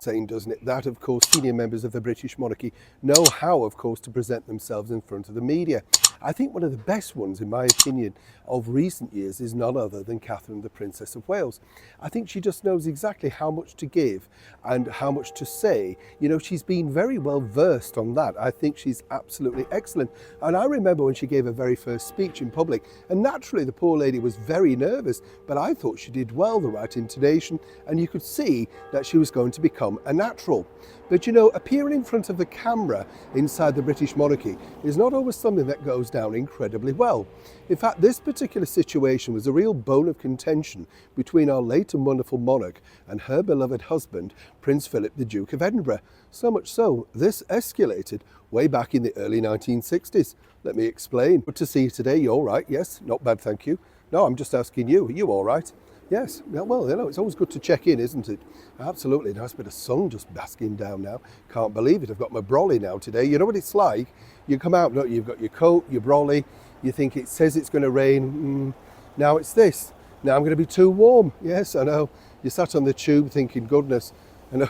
saying, doesn't it, that of course senior members of the British monarchy know how, of course, to present themselves in front of the media. I think one of the best ones, in my opinion, of recent years is none other than Catherine, the Princess of Wales. I think she just knows exactly how much to give and how much to say. You know, she's been very well versed on that. I think she's absolutely excellent. And I remember when she gave her very first speech in public, and naturally the poor lady was very nervous, but I thought she did well, the right intonation, and you could see that she was going to become a natural. But you know, appearing in front of the camera inside the British monarchy is not always something that goes down incredibly well. In fact, this particular situation was a real bone of contention between our late and wonderful monarch and her beloved husband, Prince Philip, the Duke of Edinburgh. So much so, this escalated way back in the early 1960s. Let me explain. Good to see you today. You all right? Yes? Not bad, thank you. No, I'm just asking you. Are you all right? Yes, well, you know, it's always good to check in, isn't it? Absolutely. Nice bit of sun just basking down now. Can't believe it. I've got my brolly now today. You know what it's like? You come out, you've got your coat, your brolly. You think it says it's going to rain. Now it's this. Now I'm going to be too warm. Yes, I know. You sat on the tube thinking, goodness, I know,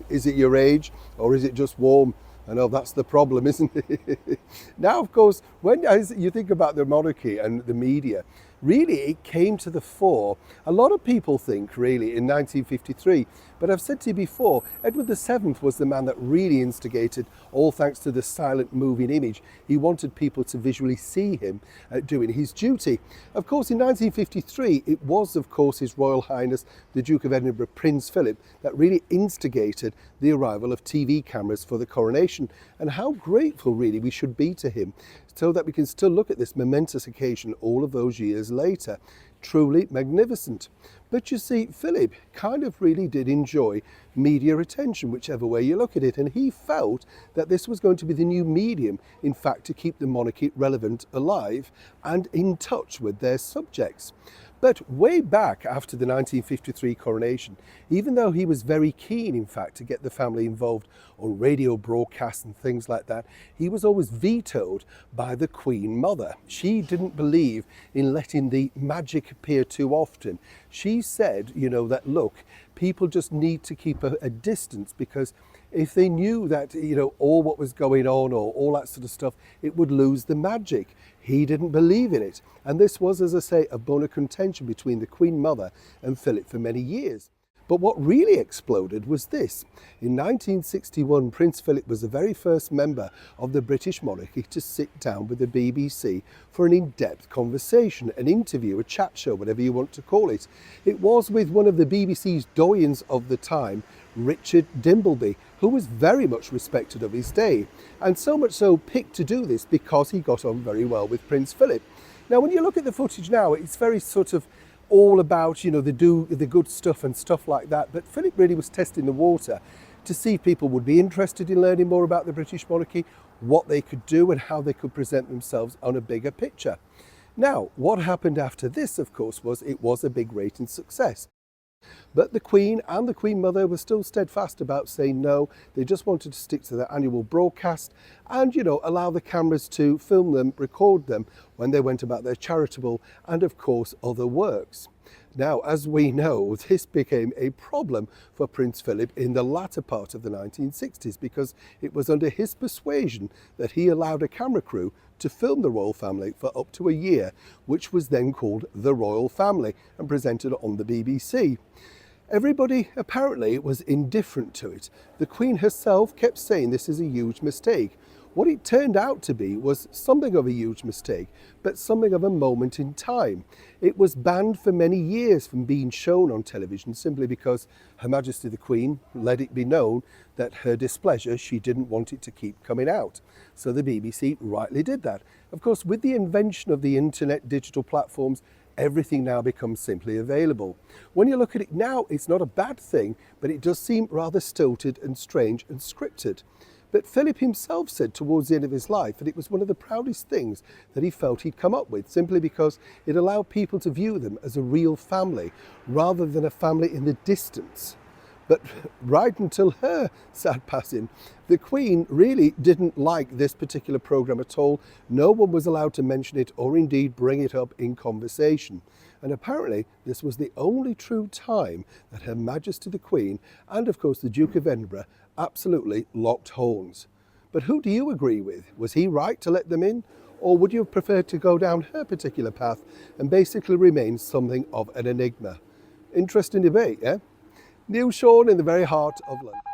is it your age or is it just warm? I know that's the problem, isn't it? Now, of course, when you think about the monarchy and the media, really it came to the fore. A lot of people think really in 1953, but I've said to you before, Edward VII was the man that really instigated, all thanks to the silent moving image. He wanted people to visually see him doing his duty. Of course, in 1953, it was, of course, His Royal Highness, the Duke of Edinburgh, Prince Philip, that really instigated the arrival of TV cameras for the coronation. And how grateful really we should be to him, so that we can still look at this momentous occasion all of those years later. Truly magnificent. But you see, Philip kind of really did enjoy media attention, whichever way you look at it, and he felt that this was going to be the new medium, in fact, to keep the monarchy relevant, alive, and in touch with their subjects. But way back after the 1953 coronation, even though he was very keen, in fact, to get the family involved on radio broadcasts and things like that, he was always vetoed by the Queen Mother. She didn't believe in letting the magic appear too often. She said, you know, that look, people just need to keep a distance, because if they knew that, you know, all what was going on or all that sort of stuff, it would lose the magic. He didn't believe in it. And this was, as I say, a bone of contention between the Queen Mother and Philip for many years. But what really exploded was this. In 1961, Prince Philip was the very first member of the British monarchy to sit down with the BBC for an in-depth conversation, an interview, a chat show, whatever you want to call it. It was with one of the BBC's doyens of the time, Richard Dimbleby, who was very much respected of his day, and so much so picked to do this because he got on very well with Prince Philip. Now, when you look at the footage now, it's very sort of all about, you know, the good stuff and stuff like that. But Philip really was testing the water to see if people would be interested in learning more about the British monarchy, what they could do and how they could present themselves on a bigger picture. Now, what happened after this, of course, was it was a big rating success. But the Queen and the Queen Mother were still steadfast about saying no. They just wanted to stick to their annual broadcast and, you know, allow the cameras to film them, record them when they went about their charitable and, of course, other works. Now, as we know, this became a problem for Prince Philip in the latter part of the 1960s, because it was under his persuasion that he allowed a camera crew to film the royal family for up to a year, which was then called The Royal Family and presented on the BBC. Everybody apparently was indifferent to it. The Queen herself kept saying this is a huge mistake. What it turned out to be was something of a huge mistake, but something of a moment in time. It was banned for many years from being shown on television simply because Her Majesty the Queen let it be known that her displeasure, she didn't want it to keep coming out. So the BBC rightly did that. Of course, with the invention of the internet, digital platforms, everything now becomes simply available. When you look at it now, it's not a bad thing, but it does seem rather stilted and strange and scripted. But Philip himself said towards the end of his life that it was one of the proudest things that he felt he'd come up with, simply because it allowed people to view them as a real family rather than a family in the distance. But right until her sad passing, the Queen really didn't like this particular programme at all. No one was allowed to mention it or indeed bring it up in conversation. And apparently this was the only true time that Her Majesty the Queen and of course the Duke of Edinburgh absolutely locked horns. But who do you agree with? Was he right to let them in? Or would you have preferred to go down her particular path and basically remain something of an enigma? Interesting debate, yeah? Neil Sean in the very heart of London.